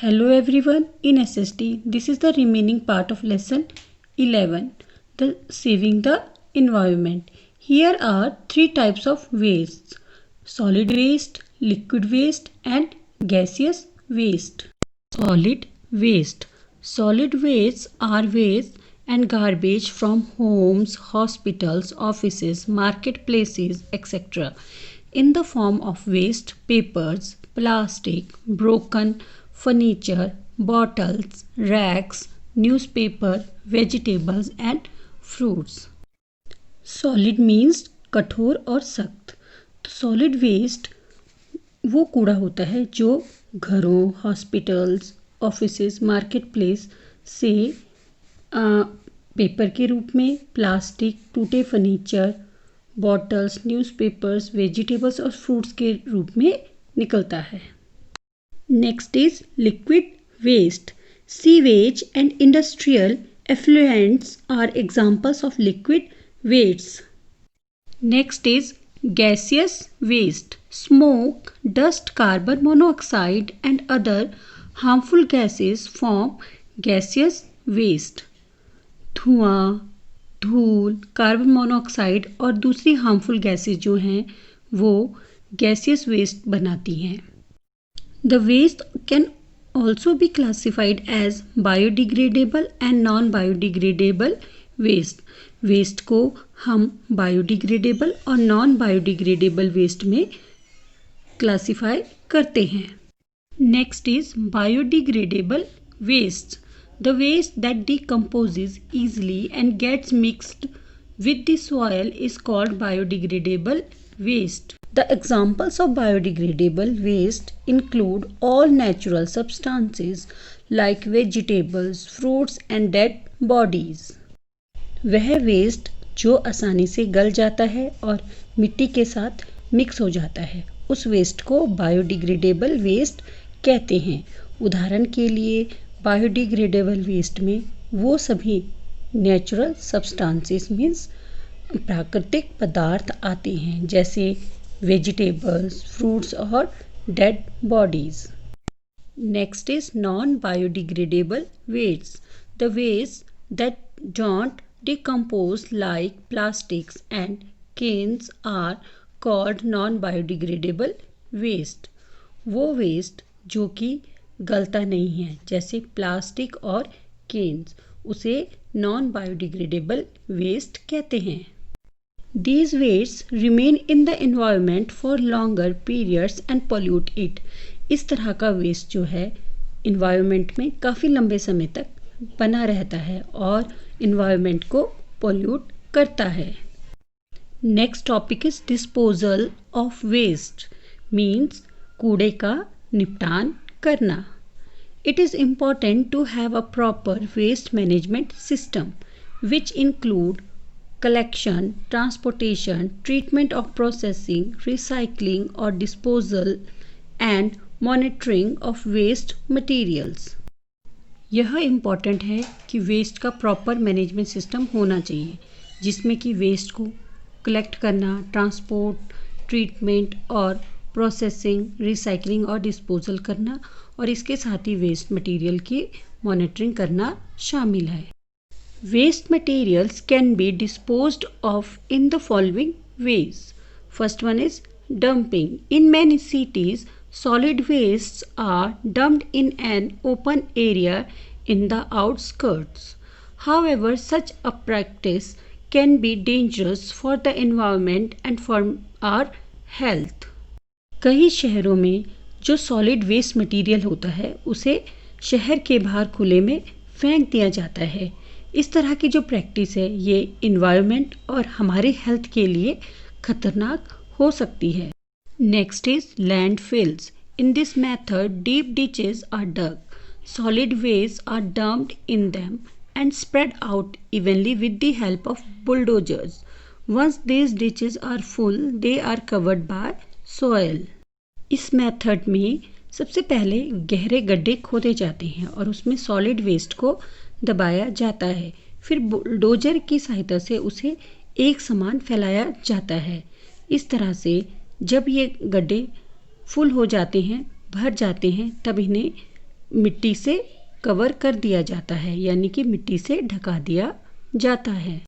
Hello everyone, in SST, this is the remaining part of lesson 11, the saving the environment. Here are three types of wastes: solid waste, liquid waste and gaseous waste. Solid waste. Solid wastes are waste and garbage from homes, hospitals, offices, marketplaces, etc. in the form of waste papers, plastic, broken furniture, bottles, rags, newspaper, vegetables and fruits. Solid means कठोर और सख्त. तो solid waste वो कूड़ा होता है जो घरों, हॉस्पिटल्स, ऑफिसेस, मार्केट प्लेस से पेपर के रूप में, प्लास्टिक, टूटे फर्नीचर, बॉटल्स, न्यूज़पेपर्स, वेजिटेबल्स और फ्रूट्स के रूप में निकलता है. Next is liquid waste. Sewage and industrial effluents are examples of liquid wastes. Next is gaseous waste. Smoke, dust, carbon monoxide and other harmful gases form gaseous waste. धुआं, धूल, carbon monoxide और दूसरी harmful gases जो हैं वो gaseous waste बनाती हैं. The waste can also be classified as biodegradable and non-biodegradable waste. Waste को हम बायोडिग्रेडेबल और नॉन बायोडिग्रेडेबल वेस्ट में क्लासिफाई करते हैं. Next is biodegradable waste. The waste that decomposes easily and gets mixed with the soil is called biodegradable waste. The examples of biodegradable waste include all natural substances like vegetables, fruits and dead bodies. वह waste जो आसानी से गल जाता है और मिट्टी के साथ मिक्स हो जाता है उस वेस्ट को बायोडिग्रेडेबल वेस्ट कहते हैं. उदाहरण के लिए बायोडिग्रेडेबल वेस्ट में वो सभी नेचुरल सब्सटेंसेस मीन्स प्राकृतिक पदार्थ आते हैं जैसे वेजिटेबल्स, फ्रूट्स और dead bodies. Next is non biodegradable waste. The waste that don't decompose like plastics and cans are called non-biodegradable waste. वो वेस्ट जो कि गलता नहीं है जैसे प्लास्टिक और केन्स उसे नॉन बायोडिग्रेडेबल वेस्ट कहते हैं. These wastes remain in the environment for longer periods and pollute it. इस तरह का वेस्ट जो है इन्वायरमेंट में काफ़ी लंबे समय तक बना रहता है और इन्वायरमेंट को पोल्यूट करता है. Next topic is disposal of waste. Means कूड़े का निपटान करना. It is important to have a proper waste management system which include collection, transportation, treatment of processing, recycling or disposal and monitoring of waste materials. यह important है कि waste का proper management system होना चाहिए जिसमें कि वेस्ट को collect करना, ट्रांसपोर्ट, ट्रीटमेंट और प्रोसेसिंग, रिसाइकलिंग और डिस्पोजल करना और इसके साथ ही वेस्ट मटेरियल की मॉनिटरिंग करना शामिल है. Waste materials can be disposed of in the following ways. First one is dumping. In many cities, solid wastes are dumped in an open area in the outskirts. However, such a practice can be dangerous for the environment and for our health. कई शहरों में जो solid waste material होता है उसे शहर के बाहर खुले में फेंक दिया जाता है. इस तरह की जो प्रैक्टिस है ये इन्वायरमेंट और हमारे हेल्थ के लिए खतरनाक हो सकती है. Next is landfills. In this method deep ditches are dug. Solid waste are dumped in them and spread out evenly with the help of bulldozers. Once these ditches are full they are covered by soil. इस मेथड में सबसे पहले गहरे गड्ढे खोदे जाते हैं और उसमें सॉलिड वेस्ट को दबाया जाता है. फिर बुलडोजर की सहायता से उसे एक समान फैलाया जाता है. इस तरह से जब ये गड्ढे फुल हो जाते हैं, भर जाते हैं, तब इन्हें मिट्टी से कवर कर दिया जाता है, यानी कि मिट्टी से ढका दिया जाता है।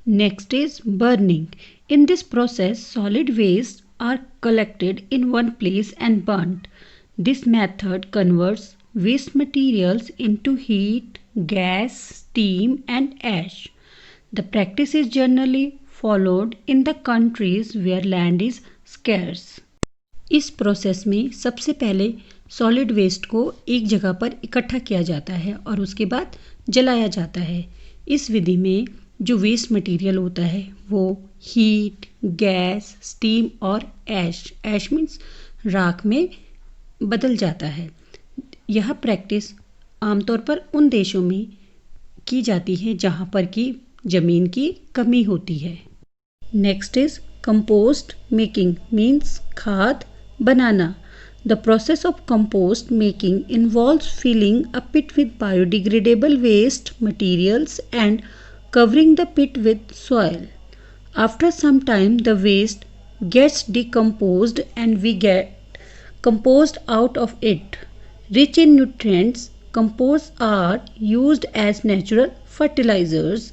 Next is burning. In this process solid waste are collected in one place and burned. This method converts waste materials into heat, gas, steam and ash. The practice is generally followed in the countries where land is scarce. इस process में सबसे पहले solid waste को एक जगह पर इकट्ठा किया जाता है और उसके बाद जलाया जाता है। इस विधि में जो वेस्ट मटेरियल होता है वो हीट, गैस, स्टीम और ऐश मीन्स राख में बदल जाता है। यह प्रैक्टिस आमतौर पर उन देशों में की जाती है जहाँ पर कि ज़मीन की कमी होती है। Next is compost making means खाद बनाना। The process of compost making involves filling a pit with biodegradable waste materials and covering the pit with soil. After some time the waste gets decomposed and we get compost out of it. Rich in nutrients, composts are used as natural fertilizers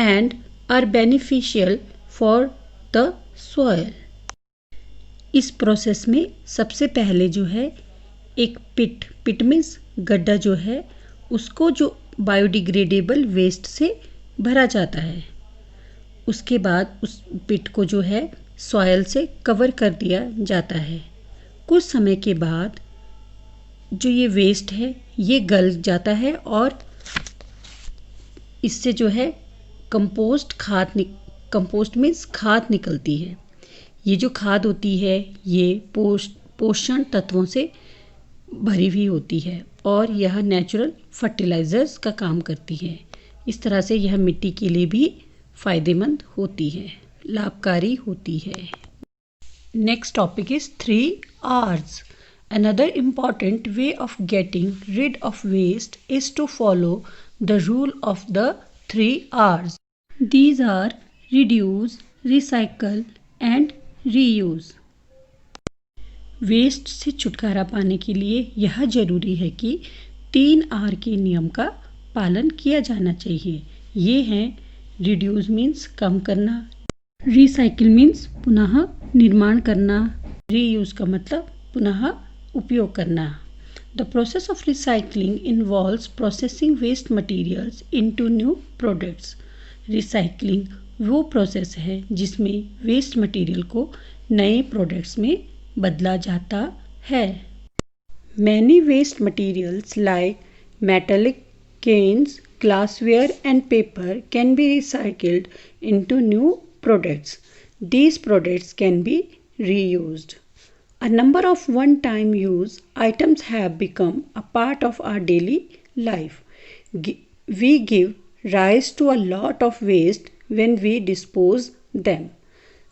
and are beneficial for the soil. इस process में सबसे पहले जो है एक पिट means गड्ढा जो है उसको जो बायोडिग्रेडेबल वेस्ट से भरा जाता है। उसके बाद उस पिट को जो है सॉयल से कवर कर दिया जाता है। कुछ समय के बाद जो ये वेस्ट है ये गल जाता है और इससे जो है कंपोस्ट मीन्स खाद निकलती है। ये जो खाद होती है ये पोषण तत्वों से भरी हुई होती है और यह नेचुरल फर्टिलाइजर्स का काम करती है। इस तरह से यह मिट्टी के लिए भी फायदेमंद होती है, लाभकारी होती है। Next topic is 3 R's. Another important way of getting rid of waste is to follow the rule of the 3 R's. These are reduce, recycle and reuse. Waste से छुटकारा पाने के लिए यह जरूरी है कि 3 R के नियम का पालन किया जाना चाहिए। ये हैं रिड्यूस मीन्स कम करना, रिसाइकिल मीन्स पुनः निर्माण करना, रीयूज का मतलब पुनः उपयोग करना। The process of recycling involves processing waste materials into new products. Recycling वो प्रोसेस है जिसमें वेस्ट मटेरियल को नए प्रोडक्ट्स में बदला जाता है। Many waste materials like metallic cans, glassware and paper can be recycled into new products. These products can be reused. A number of one-time use items have become a part of our daily life. We give rise to a lot of waste when we dispose them.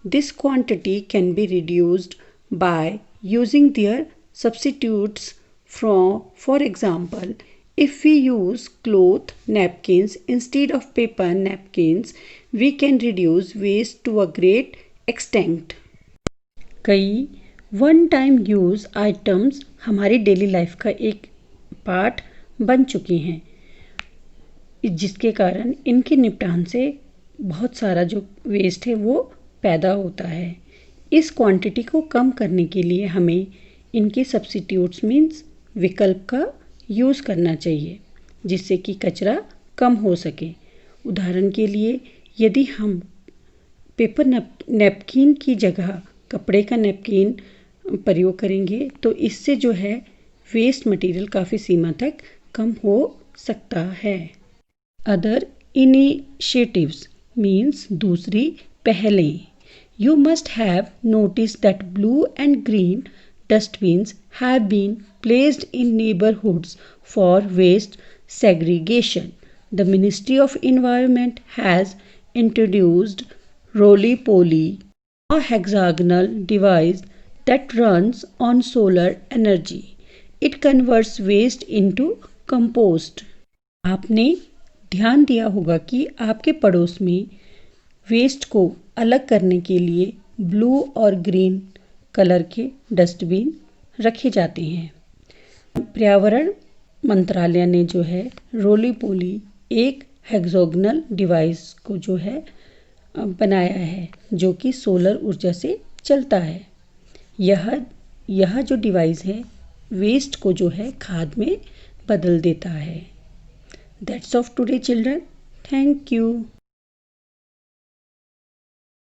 This quantity can be reduced by using their substitutes for example, if we use cloth napkins instead of paper napkins, we can reduce waste to a great extent. कई one time use items हमारी daily life का एक part बन चुकी हैं, जिसके कारण इनके निपटान से बहुत सारा जो वेस्ट है वो पैदा होता है। इस क्वांटिटी को कम करने के लिए हमें इनके सब्स्टिट्यूट्स मीन्स विकल्प का यूज़ करना चाहिए जिससे कि कचरा कम हो सके। उदाहरण के लिए यदि हम पेपर नैपकिन की जगह कपड़े का नैपकिन प्रयोग करेंगे तो इससे जो है वेस्ट मटेरियल काफ़ी सीमा तक कम हो सकता है। अदर इनिशिएटिव्स मीन्स दूसरी पहलें। You must have noticed that blue and green dustbins have been placed in neighborhoods for waste segregation. The Ministry of Environment has introduced roly-poly, a hexagonal device that runs on solar energy. It converts waste into compost. आपने ध्यान दिया होगा कि आपके पड़ोस में waste को अलग करने के लिए ब्लू और ग्रीन कलर के डस्टबिन रखे जाते हैं। पर्यावरण मंत्रालय ने जो है रोली पोली एक हेक्सोगनल डिवाइस को जो है बनाया है जो कि सोलर ऊर्जा से चलता है। यह जो डिवाइस है वेस्ट को जो है खाद में बदल देता है। That's of today children. Thank you.